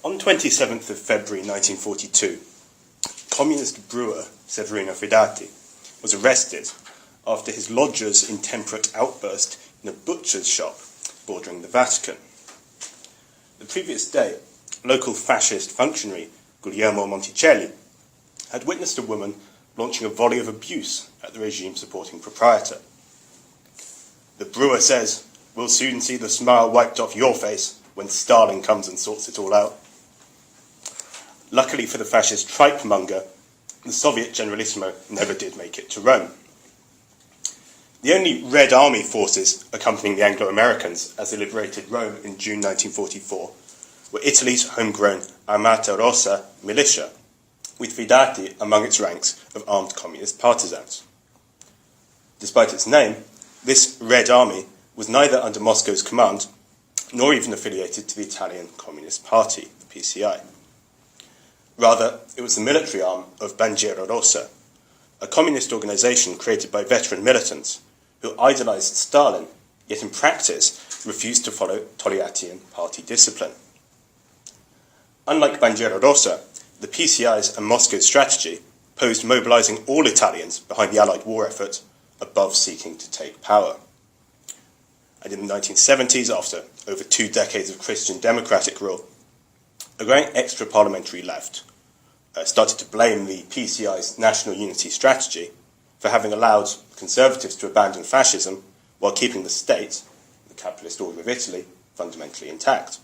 On 27th of February 1942, communist brewer Severino Fidati was arrested after his lodger's intemperate outburst in a butcher's shop bordering the Vatican. The previous day, local fascist functionary Guglielmo Monticelli had witnessed a woman launching a volley of abuse at the regime-supporting proprietor. The brewer says, "We'll soon see the smile wiped off your face when Stalin comes and sorts it all out." Luckily for the fascist tripe-monger, the Soviet Generalissimo never did make it to Rome. The only Red Army forces accompanying the Anglo-Americans as they liberated Rome in June 1944 were Italy's homegrown Armata Rossa militia, with Fidati among its ranks of armed communist partisans. Despite its name, this Red Army was neither under Moscow's command nor even affiliated to the Italian Communist Party, the PCI. Rather, it was the military arm of Bandiera Rossa, a communist organisation created by veteran militants who idolised Stalin, yet in practice refused to follow Togliattian party discipline. Unlike Bandiera Rossa, the PCI's and Moscow's strategy posed mobilising all Italians behind the Allied war effort above seeking to take power. And in the 1970s, after over 2 decades of Christian democratic rule, a growing extra-parliamentary left started to blame the PCI's national unity strategy for having allowed conservatives to abandon fascism while keeping the state, the capitalist order of Italy, fundamentally intact.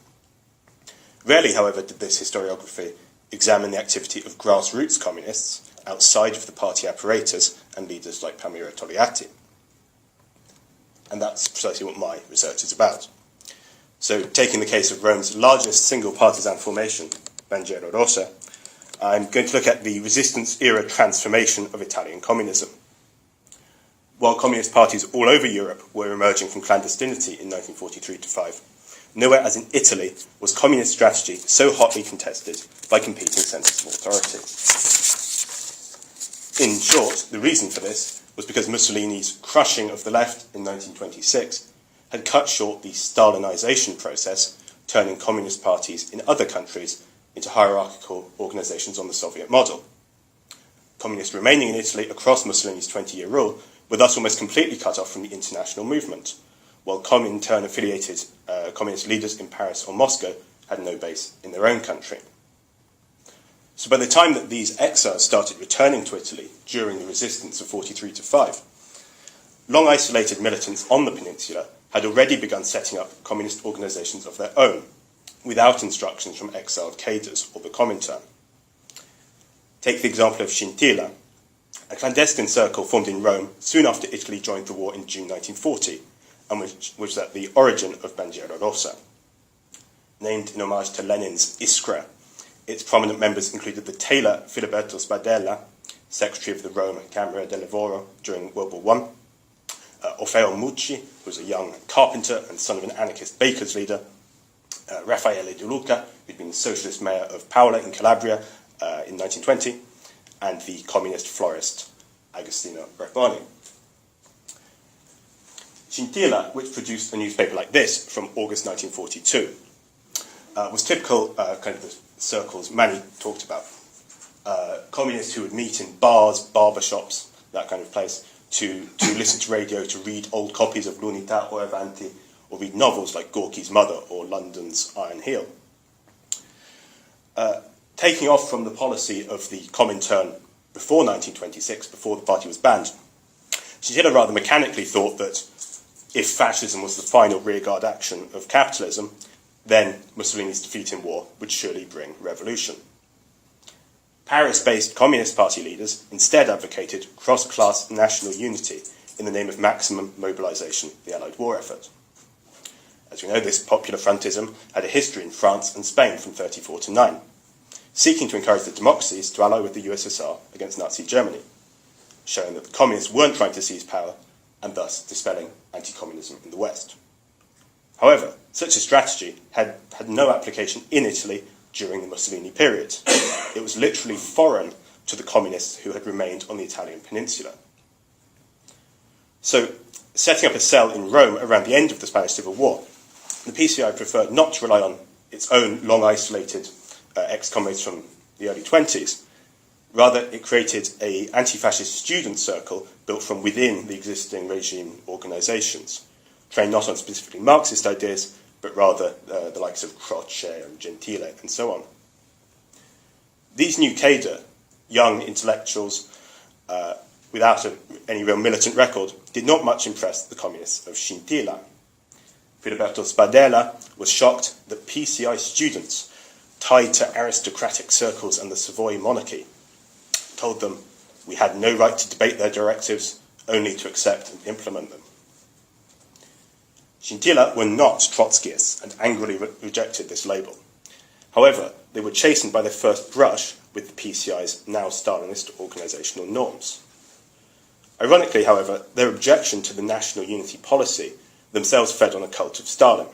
Rarely, however, did this historiography examine the activity of grassroots communists outside of the party apparatus and leaders like Palmiro Togliatti. And that's precisely what my research is about. So, taking the case of Rome's largest single partisan formation, Bandiera Rossa, I'm going to look at the resistance-era transformation of Italian communism. While communist parties all over Europe were emerging from clandestinity in 1943-5, nowhere as in Italy was communist strategy so hotly contested by competing centres of authority. In short, the reason for this was because Mussolini's crushing of the left in 1926 had cut short the Stalinisation process, turning communist parties in other countries into hierarchical organisations on the Soviet model. Communists remaining in Italy across Mussolini's 20-year rule were thus almost completely cut off from the international movement, while Comintern-affiliated communist leaders in Paris or Moscow had no base in their own country. So by the time that these exiles started returning to Italy during the resistance of 43-5, long isolated militants on the peninsula had already begun setting up communist organisations of their own, without instructions from exiled cadres or the Comintern. Take the example of Scintilla, a clandestine circle formed in Rome soon after Italy joined the war in June 1940, and which was at the origin of Bandiera Rossa. Named in homage to Lenin's Iskra, its prominent members included the tailor Filiberto Spadella, secretary of the Rome Camera del Lavoro during World War I, Orfeo Mucci, who was a young carpenter and son of an anarchist bakers leader, Raffaele De Luca, who'd been the socialist mayor of Paola in Calabria in 1920, and the communist florist Agostino Rabboni. Scintilla, which produced a newspaper like this from August 1942, was typical kind of the circles Manny talked about. Communists who would meet in bars, barber shops, that kind of place, to listen to radio, to read old copies of L'Unità or Avanti, or read novels like Gorky's Mother or London's Iron Heel. Taking off from the policy of the Comintern before 1926, before the party was banned, Scintilla rather mechanically thought that if fascism was the final rearguard action of capitalism, then Mussolini's defeat in war would surely bring revolution. Paris-based Communist Party leaders instead advocated cross-class national unity in the name of maximum mobilisation, the Allied war effort. As we know, this popular frontism had a history in France and Spain from 1934 to 9, seeking to encourage the democracies to ally with the USSR against Nazi Germany, showing that the communists weren't trying to seize power and thus dispelling anti-communism in the West. However, such a strategy had no application in Italy during the Mussolini period. It was literally foreign to the communists who had remained on the Italian peninsula. So, setting up a cell in Rome around the end of the Spanish Civil War, the PCI preferred not to rely on its own long isolated ex-comrades from the early 20s. Rather, it created an anti-fascist student circle built from within the existing regime organisations, trained not on specifically Marxist ideas, but rather the likes of Croce and Gentile and so on. These new cadre, young intellectuals without any real militant record, did not much impress the communists of Scintilla. Filiberto Spadella was shocked that PCI students, tied to aristocratic circles and the Savoy monarchy, told them we had no right to debate their directives, only to accept and implement them. Scintilla were not Trotskyists and angrily rejected this label. However, they were chastened by their first brush with the PCI's now Stalinist organisational norms. Ironically, however, their objection to the national unity policy themselves fed on a cult of Stalin.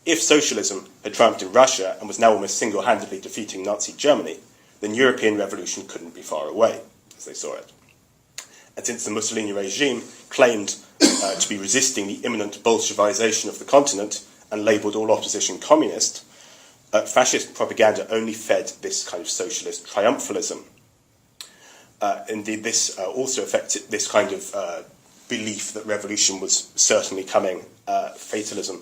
If socialism had triumphed in Russia and was now almost single-handedly defeating Nazi Germany, then European revolution couldn't be far away, as they saw it. And since the Mussolini regime claimed to be resisting the imminent Bolshevization of the continent and labelled all opposition communist, fascist propaganda only fed this kind of socialist triumphalism. Indeed, this also affected this kind of belief that revolution was certainly coming. Fatalism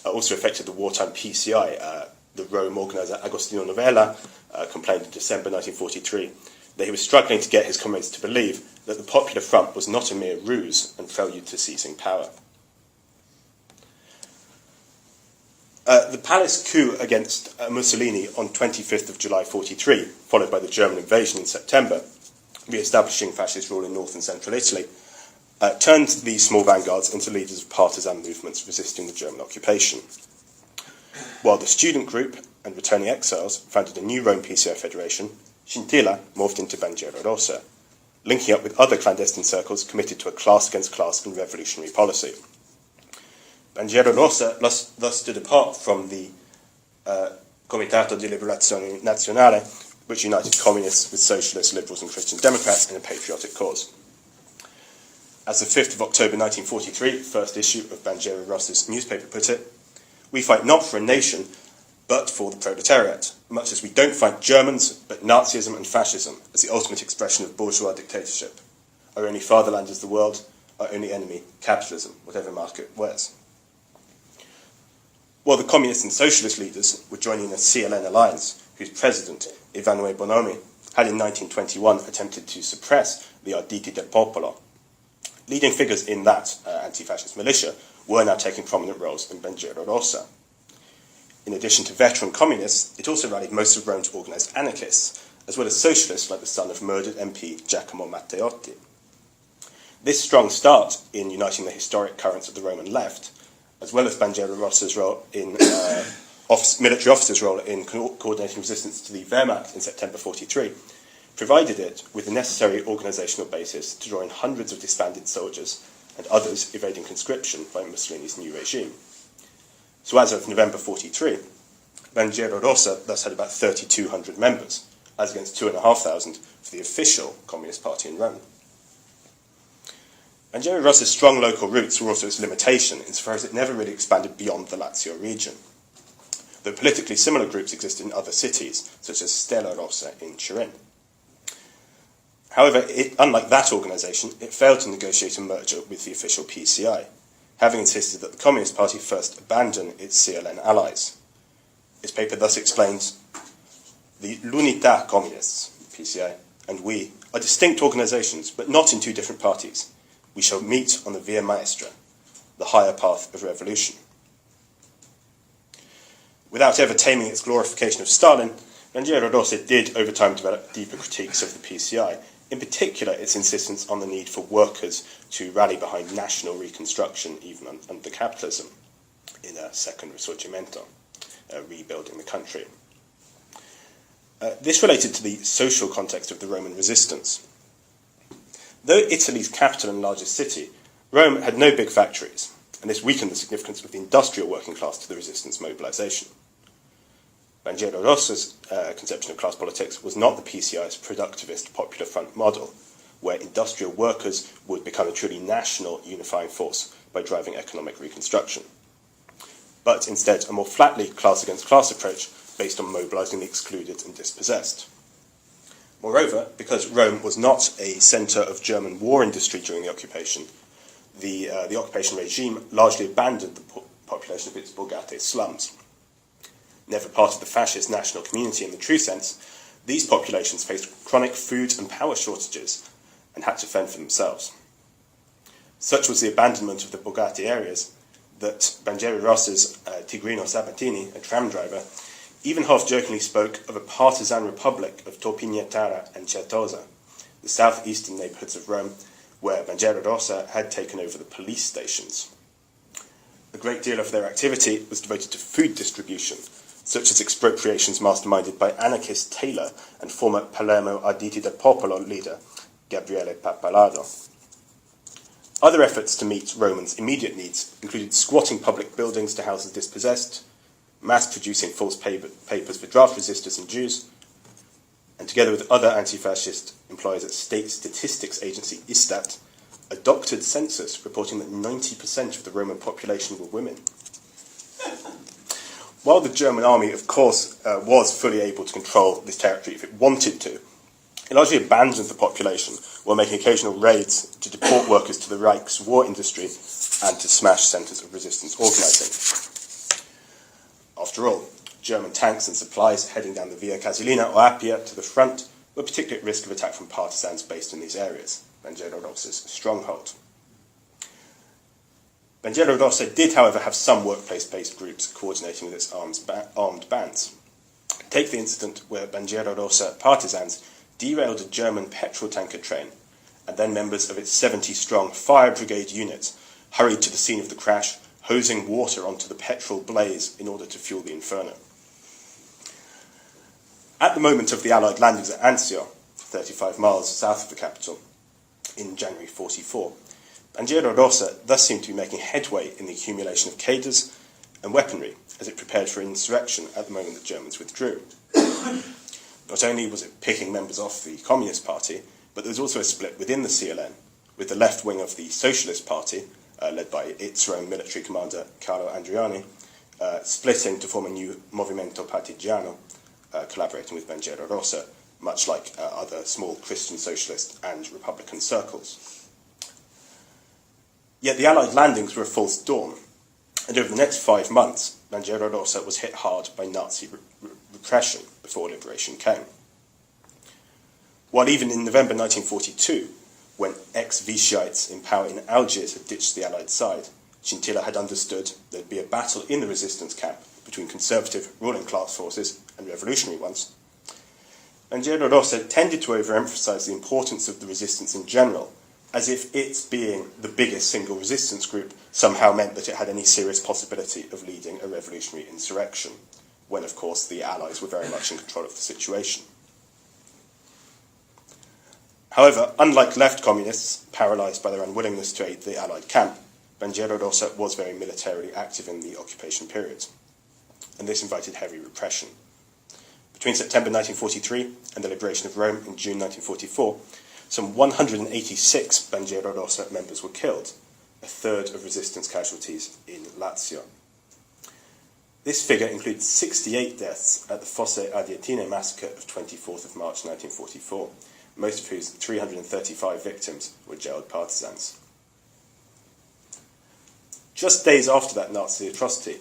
also affected the wartime PCI. The Rome organiser Agostino Novella complained in December 1943 that he was struggling to get his comrades to believe that the Popular Front was not a mere ruse and prelude to seizing power. The palace coup against Mussolini on 25th of July 43, followed by the German invasion in September, re-establishing fascist rule in north and central Italy, turned these small vanguards into leaders of partisan movements resisting the German occupation. While the student group and returning exiles founded a new Rome PCI federation, Scintilla morphed into Bandiera Rossa, linking up with other clandestine circles committed to a class-against-class and revolutionary policy. Bandiera Rossa thus stood apart from the Comitato di Liberazione Nazionale, which united communists with socialists, liberals and Christian Democrats in a patriotic cause. As the 5th of October 1943, first issue of Bandiera Rossa's newspaper put it, "We fight not for a nation, but for the proletariat, much as we don't fight Germans, but Nazism and fascism as the ultimate expression of bourgeois dictatorship. Our only fatherland is the world, our only enemy, capitalism, whatever mark it wears." While the communist and socialist leaders were joining a CLN alliance, whose president, Emanuele Bonomi, had in 1921 attempted to suppress the Arditi del Popolo, leading figures in that anti-fascist militia were now taking prominent roles in Bandiera Rossa. In addition to veteran communists, it also rallied most of Rome's organised anarchists, as well as socialists like the son of murdered MP Giacomo Matteotti. This strong start in uniting the historic currents of the Roman left, as well as Bandiera Rossa's role in military officers' role in coordinating resistance to the Wehrmacht in September 43, provided it with the necessary organisational basis to draw in hundreds of disbanded soldiers and others evading conscription by Mussolini's new regime. So as of November 43, Bandiera Rossa thus had about 3,200 members, as against 2,500 for the official Communist Party in Rome. Bandiera Rossa's strong local roots were also its limitation, insofar as it never really expanded beyond the Lazio region, though politically similar groups existed in other cities, such as Stella Rossa in Turin. However, unlike that organisation, it failed to negotiate a merger with the official PCI, having insisted that the Communist Party first abandon its CLN allies. Its paper thus explains, "The L'Unità Communists, PCI, and we are distinct organisations, but not in two different parties. We shall meet on the Via Maestra, the higher path of revolution." Without ever taming its glorification of Stalin, Bandiera Rossa did over time develop deeper critiques of the PCI, in particular its insistence on the need for workers to rally behind national reconstruction, even under capitalism, in a second Risorgimento, rebuilding the country. This related to the social context of the Roman resistance. Though Italy's capital and largest city, Rome had no big factories, and this weakened the significance of the industrial working class to the resistance mobilisation. Bandiera Rossa's conception of class politics was not the PCI's productivist Popular Front model, where industrial workers would become a truly national unifying force by driving economic reconstruction, but instead a more flatly class-against-class approach based on mobilising the excluded and dispossessed. Moreover, because Rome was not a centre of German war industry during the occupation, the occupation regime largely abandoned the population of its Borgate slums. Never part of the fascist national community in the true sense, these populations faced chronic food and power shortages and had to fend for themselves. Such was the abandonment of the Borgate areas that Bandiera Rossa's Tigrino Sabatini, a tram driver, even half-jokingly spoke of a partisan republic of Torpignatara and Certosa, the southeastern neighbourhoods of Rome, where Bandiera Rossa had taken over the police stations. A great deal of their activity was devoted to food distribution, such as expropriations masterminded by anarchist Taylor and former Palermo Arditi del Popolo leader Gabriele Pappalardo. Other efforts to meet Romans' immediate needs included squatting public buildings to house the dispossessed, mass-producing false papers for draft resistors and Jews, and together with other anti-fascist employers at state statistics agency Istat, a doctored census reporting that 90% of the Roman population were women. While the German army, of course, was fully able to control this territory if it wanted to, it largely abandoned the population while making occasional raids to deport workers to the Reich's war industry and to smash centres of resistance organising. After all, German tanks and supplies heading down the Via Casilina or Appia to the front were particularly at risk of attack from partisans based in these areas, Bandiera Rossa's stronghold. Bandiera Rossa did, however, have some workplace-based groups coordinating with its armed bands. Take the incident where Bandiera Rossa partisans derailed a German petrol tanker train, and then members of its 70-strong fire brigade unit hurried to the scene of the crash, hosing water onto the petrol blaze in order to fuel the inferno. At the moment of the Allied landings at Anzio, 35 miles south of the capital, in January 44, Bandiera Rossa thus seemed to be making headway in the accumulation of cadres and weaponry as it prepared for insurrection at the moment the Germans withdrew. Not only was it picking members off the Communist Party, but there was also a split within the CLN, with the left wing of the Socialist Party, led by its own military commander Carlo Andriani, splitting to form a new Movimento Partigiano, collaborating with Bandiera Rossa, much like other small Christian socialist and Republican circles. Yet the Allied landings were a false dawn, and over the next 5 months, Bandiera Rossa was hit hard by Nazi repression before liberation came. While even in November 1942, when ex-Vichyites in power in Algiers had ditched the Allied side, Scintilla had understood there'd be a battle in the resistance camp between conservative ruling class forces and revolutionary ones. Bandiera Rossa tended to overemphasise the importance of the resistance in general, as if its being the biggest single resistance group somehow meant that it had any serious possibility of leading a revolutionary insurrection, when of course the Allies were very much in control of the situation. However, unlike left communists, paralysed by their unwillingness to aid the Allied camp, Bandiera Rossa was very militarily active in the occupation period, and this invited heavy repression. Between September 1943 and the liberation of Rome in June 1944, some 186 Bandiera Rossa members were killed, a third of resistance casualties in Lazio. This figure includes 68 deaths at the Fosse Ardeatine massacre of 24th of March 1944, most of whose 335 victims were jailed partisans. Just days after that Nazi atrocity,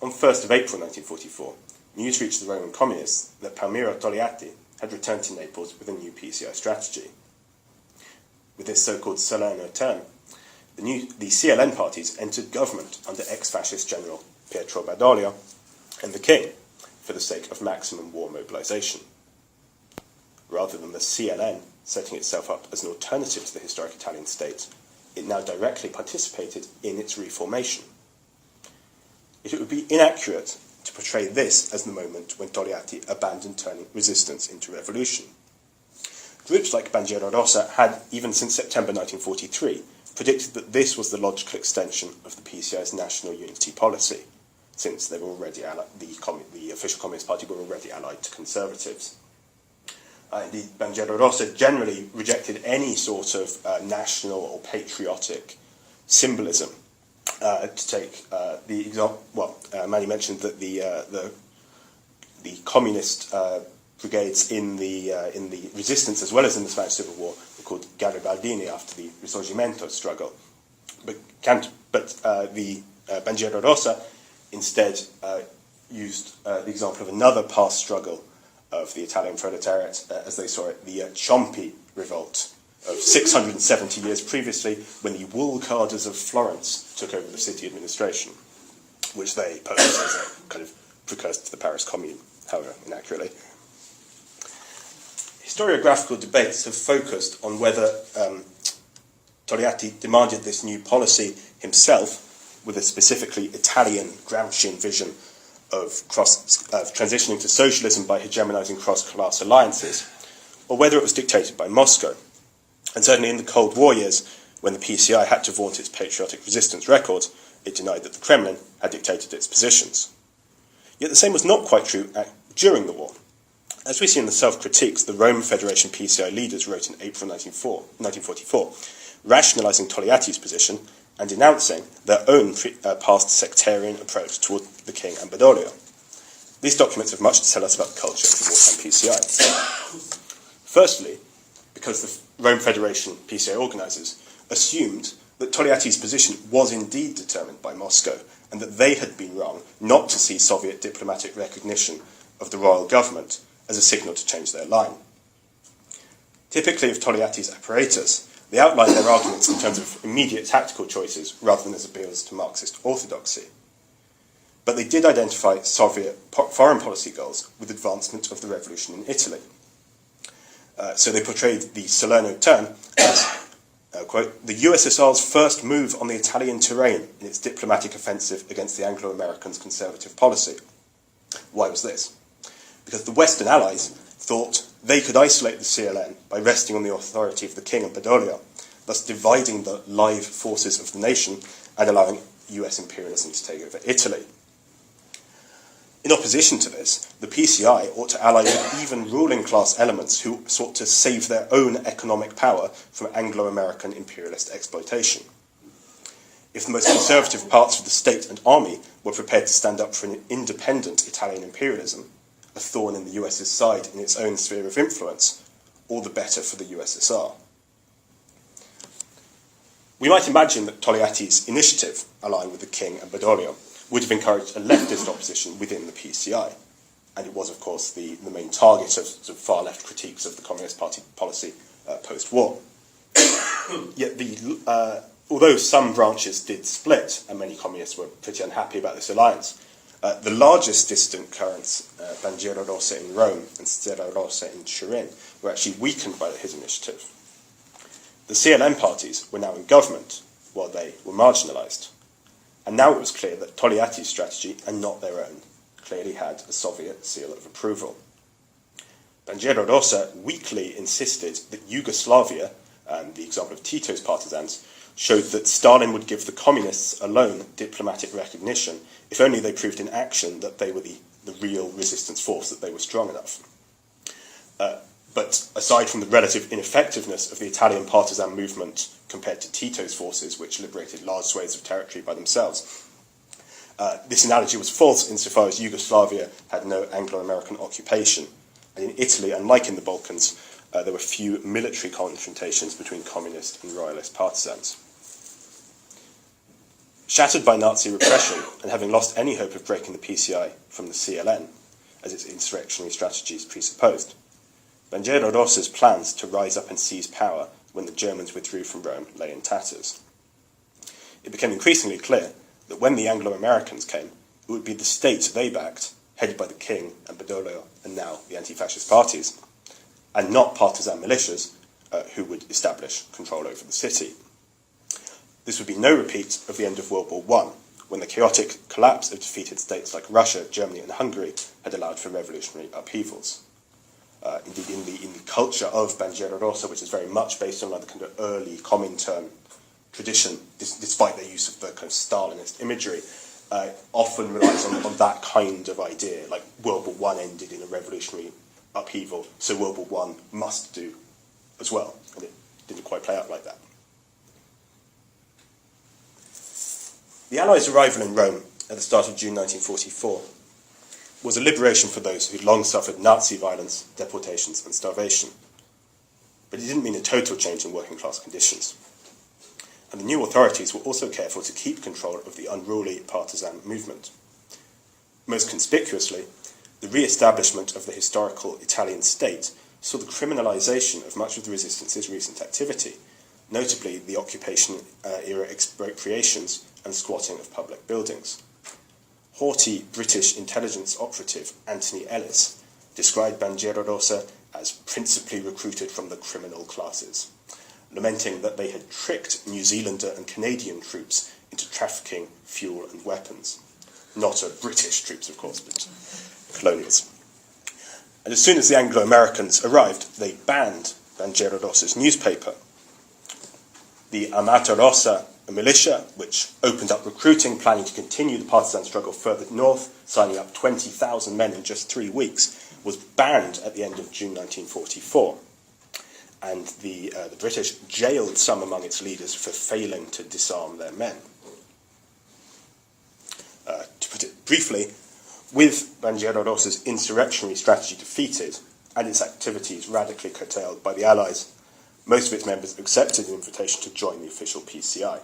on 1st of April 1944, news reached the Roman communists that Palmiro Togliatti had returned to Naples with a new PCI strategy. With this so-called Salerno term, the CLN parties entered government under ex-fascist General Pietro Badoglio and the King for the sake of maximum war mobilisation. Rather than the CLN setting itself up as an alternative to the historic Italian state, it now directly participated in its reformation. Yet it would be inaccurate to portray this as the moment when Togliatti abandoned turning resistance into revolution. Groups like Bandiera Rossa had, even since September 1943, predicted that this was the logical extension of the PCI's national unity policy, since they were already the official Communist Party were already allied to conservatives. Indeed, Bandiera Rossa generally rejected any sort of national or patriotic symbolism. To take the example, Manny mentioned that the the communist brigades in the resistance as well as in the Spanish Civil War were called Garibaldini after the Risorgimento struggle. But the Bandiera Rossa instead used the example of another past struggle of the Italian proletariat, as they saw it, the Ciompi revolt of 670 years previously, when the wool carders of Florence took over the city administration, which they posed as a kind of precursor to the Paris Commune, however inaccurately. Historiographical debates have focused on whether Togliatti demanded this new policy himself with a specifically Italian Gramscian vision of transitioning to socialism by hegemonizing cross-class alliances, or whether it was dictated by Moscow. And certainly in the Cold War years, when the PCI had to vaunt its patriotic resistance records, it denied that the Kremlin had dictated its positions. Yet the same was not quite true during the war. As we see in the self-critiques, the Rome Federation PCI leaders wrote in April 1944, rationalizing Togliatti's position and denouncing their own past sectarian approach toward the king and Badoglio. These documents have much to tell us about the culture of the wartime PCI. Firstly, because the Rome Federation PCI organisers assumed that Togliatti's position was indeed determined by Moscow, and that they had been wrong not to see Soviet diplomatic recognition of the royal government as a signal to change their line. Typically of Togliatti's apparatus, they outlined their arguments in terms of immediate tactical choices rather than as appeals to Marxist orthodoxy. But they did identify Soviet foreign policy goals with advancement of the revolution in Italy. So they portrayed the Salerno turn as, quote, the USSR's first move on the Italian terrain in its diplomatic offensive against the Anglo-Americans' conservative policy. Why was this? Because the Western allies thought they could isolate the CLN by resting on the authority of the king and Badoglio, thus dividing the live forces of the nation and allowing US imperialism to take over Italy. In opposition to this, the PCI ought to ally with even ruling class elements who sought to save their own economic power from Anglo-American imperialist exploitation. If the most conservative parts of the state and army were prepared to stand up for an independent Italian imperialism, a thorn in the US's side in its own sphere of influence, all the better for the USSR. We might imagine that Togliatti's initiative, allying with the king and Badoglio, would have encouraged a leftist opposition within the PCI, and it was, of course, the main target of sort of far-left critiques of the Communist Party policy post-war. Yet, although some branches did split, and many communists were pretty unhappy about this alliance, the largest distant currents, Bandiera Rossa in Rome and Stella Rossa in Turin, were actually weakened by his initiative. The CLN parties were now in government, while they were marginalised. And now it was clear that Togliatti's strategy, and not their own, clearly had a Soviet seal of approval. Bandiera Rossa weakly insisted that Yugoslavia, and the example of Tito's partisans, showed that Stalin would give the communists alone diplomatic recognition if only they proved in action that they were the real resistance force, that they were strong enough. But aside from the relative ineffectiveness of the Italian partisan movement compared to Tito's forces, which liberated large swathes of territory by themselves, this analogy was false insofar as Yugoslavia had no Anglo-American occupation. And in Italy, unlike in the Balkans, there were few military confrontations between communist and royalist partisans. Shattered by Nazi repression and having lost any hope of breaking the PCI from the CLN, as its insurrectionary strategies presupposed, Bandiera Rossa's plans to rise up and seize power when the Germans withdrew from Rome lay in tatters. It became increasingly clear that when the Anglo-Americans came, it would be the state they backed, headed by the king and Badoglio and now the anti-fascist parties, and not partisan militias who would establish control over the city. This would be no repeat of the end of World War I, when the chaotic collapse of defeated states like Russia, Germany and Hungary had allowed for revolutionary upheavals. Indeed, in the culture of Bandiera Rossa, which is very much based on another kind of early Comintern tradition, despite their use of the kind of Stalinist imagery, often relies on that kind of idea, like World War I ended in a revolutionary upheaval, so World War I must do as well, and it didn't quite play out like that. The Allies' arrival in Rome at the start of June 1944 was a liberation for those who'd long suffered Nazi violence, deportations and starvation. But it didn't mean a total change in working class conditions. And the new authorities were also careful to keep control of the unruly partisan movement. Most conspicuously, the re-establishment of the historical Italian state saw the criminalisation of much of the resistance's recent activity, notably the occupation-era expropriations and squatting of public buildings. Haughty British intelligence operative Anthony Ellis described Bandiera Rossa as principally recruited from the criminal classes, lamenting that they had tricked New Zealander and Canadian troops into trafficking fuel and weapons. Not British troops, of course, but colonials. And as soon as the Anglo-Americans arrived, they banned Bandiera Rossa's newspaper. The Armata Rossa, a militia which opened up recruiting, planning to continue the partisan struggle further north, signing up 20,000 men in just 3 weeks, was banned at the end of June 1944. And the British jailed some among its leaders for failing to disarm their men. To put it briefly, with Bandiera Rossa's insurrectionary strategy defeated and its activities radically curtailed by the Allies, most of its members accepted an invitation to join the official PCI.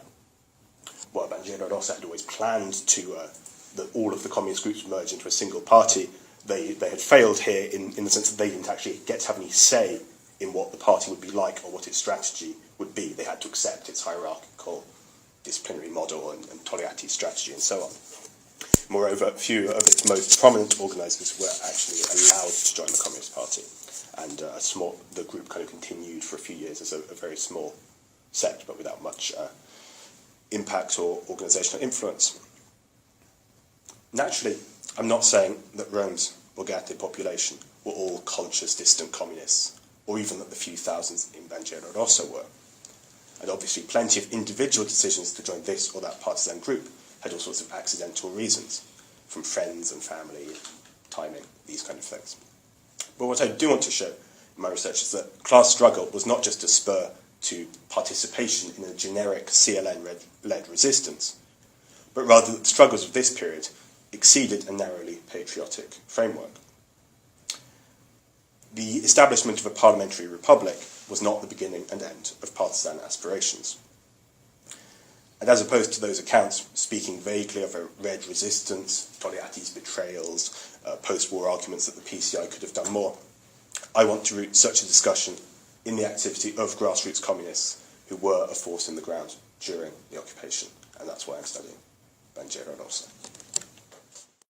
While Bandiera Rossa had always planned that all of the communist groups would merge into a single party, they had failed here in the sense that they didn't actually get to have any say in what the party would be like or what its strategy would be. They had to accept its hierarchical disciplinary model and Togliatti's strategy and so on. Moreover, few of its most prominent organisers were actually allowed to join the Communist Party, and the group kind of continued for a few years as a very small sect, but without much impact or organisational influence. Naturally, I'm not saying that Rome's Borgate population were all conscious, distant communists, or even that the few thousands in Bandiera Rossa were. And obviously plenty of individual decisions to join this or that partisan group had all sorts of accidental reasons, from friends and family, timing, these kind of things. But what I do want to show in my research is that class struggle was not just a spur to participation in a generic CLN-led resistance, but rather that the struggles of this period exceeded a narrowly patriotic framework. The establishment of a parliamentary republic was not the beginning and end of partisan aspirations. And as opposed to those accounts speaking vaguely of a red resistance, Togliatti's betrayals, post-war arguments that the PCI could have done more, I want to root such a discussion in the activity of grassroots communists who were a force in the ground during the occupation, and that's why I'm studying Bandiera Rossa.